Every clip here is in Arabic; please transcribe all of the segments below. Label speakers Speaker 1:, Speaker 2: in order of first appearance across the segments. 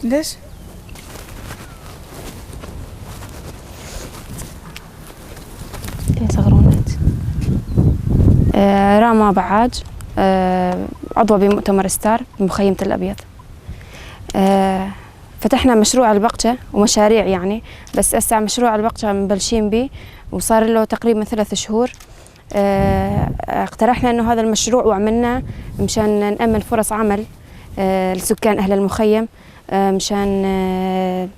Speaker 1: ليش؟
Speaker 2: صغرونات. راما بعاج، عضوة بمؤتمر ستار بمخيم تل أبيض. فتحنا مشروع البقشة ومشاريع يعني، بس هسه مشروع البقشة مبلشين به وصار له تقريبا 3 شهور. اقترحنا انه هذا المشروع وعملناه مشان نأمن فرص عمل لسكان أهل المخيم، مشان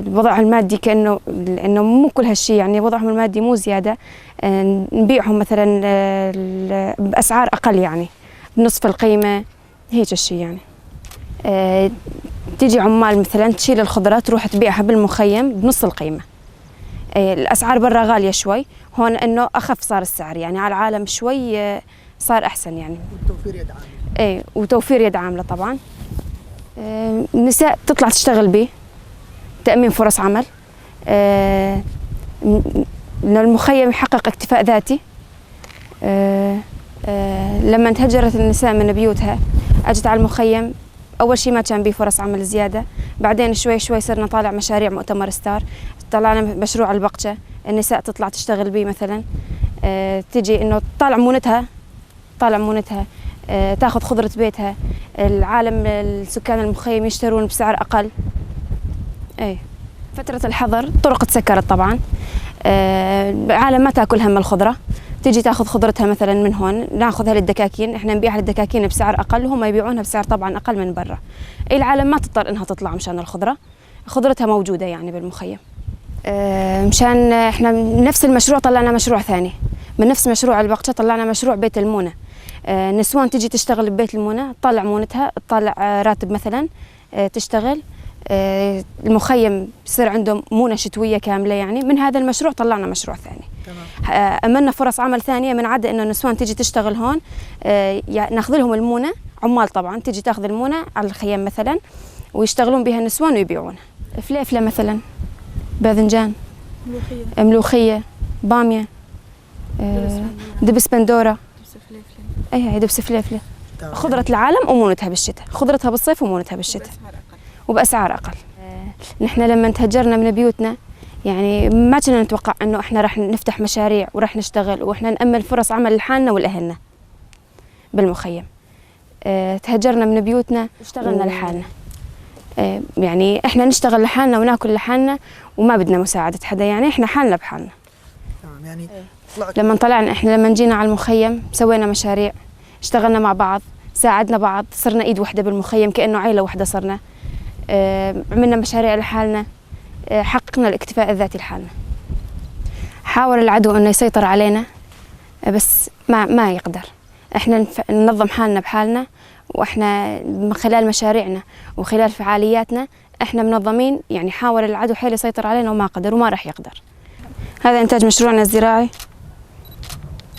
Speaker 2: وضعهم المادي، لأنه مو كل هالشيء يعني وضعهم المادي مو زيادة، نبيعهم مثلا بأسعار أقل يعني بنصف القيمة، هيك الشيء يعني. تيجي عمال مثلا تشيل الخضرة تروح تبيعها بالمخيم بنص القيمة. الأسعار برا غالية شوي، هون إنه أخف صار السعر يعني على العالم شوي صار أحسن يعني.
Speaker 3: وتوفير يد عاملة.
Speaker 2: إيه وتوفير يد عاملة طبعا. النساء تطلع تشتغل به، تأمين فرص عمل، المخيم يحقق اكتفاء ذاتي. لما انتهجرت النساء من بيوتها أجت على المخيم، أول شيء ما كان به فرص عمل زيادة، بعدين شوي شوي صرنا طالع مشاريع مؤتمر ستار، طلعنا مشروع البقشة، النساء تطلع تشتغل به مثلا، تجي إنه طالع مونتها، تاخذ خضرة بيتها، العالم السكان المخيم يشترون بسعر أقل. ايه فترة الحظر الطرق تسكرت طبعا، العالم ما تاكل هم الخضرة، تيجي تاخذ خضرتها مثلا من هون، ناخذها للدكاكين، احنا نبيعها للدكاكين بسعر اقل وهم يبيعونها بسعر طبعا اقل من برا. العالم ما تضطر انها تطلع مشان الخضرة، خضرتها موجودة يعني بالمخيم. مشان احنا من نفس المشروع طلعنا مشروع ثاني، من نفس مشروع البقشة طلعنا مشروع بيت المونة. نسوان تيجي تشتغل ببيت المونة، تطلع مونتها، تطلع راتب مثلا، تشتغل، المخيم بصير عندهم مونة شتوية كاملة يعني. من هذا المشروع طلعنا مشروع ثاني. تمام. أملنا فرص عمل ثانية من عدا إنه النسوان تيجي تشتغل هون، ناخذ لهم المونة، عمال طبعا تيجي تاخذ المونة على الخيم مثلا ويشتغلون بها النسوان ويبيعونها. فليفلة مثلا، باذنجان، ملوخية، بامية، دبس بندورة، هي دبس فليفلة. خضرة العالم ومونتها بالشتاء، خضرتها بالصيف ومونتها بالشتاء وبأسعار أقل. نحن لما تهجرنا من بيوتنا يعني ما كنا نتوقع إنه إحنا راح نفتح مشاريع وراح نشتغل وإحنا نأمل فرص عمل لحالنا ولأهلنا بالمخيم. تهجرنا من بيوتنا واشتغلنا لحالنا، يعني إحنا نشتغل لحالنا وناكل لحالنا وما بدنا مساعدة حدا، يعني إحنا حالنا بحالنا.
Speaker 3: يعني
Speaker 2: لما طلعنا إحنا لما جينا على المخيم سوينا مشاريع، اشتغلنا مع بعض، ساعدنا بعض، صرنا إيد واحدة بالمخيم كأنه عيلة واحدة صرنا. عملنا مشاريع لحالنا، حققنا الاكتفاء الذاتي لحالنا. حاول العدو انه يسيطر علينا بس ما يقدر، احنا ننظم حالنا بحالنا، واحنا من خلال مشاريعنا وخلال فعالياتنا احنا منظمين يعني. حاول العدو حيل يسيطر علينا وما قدر وما راح يقدر. هذا انتاج مشروعنا الزراعي.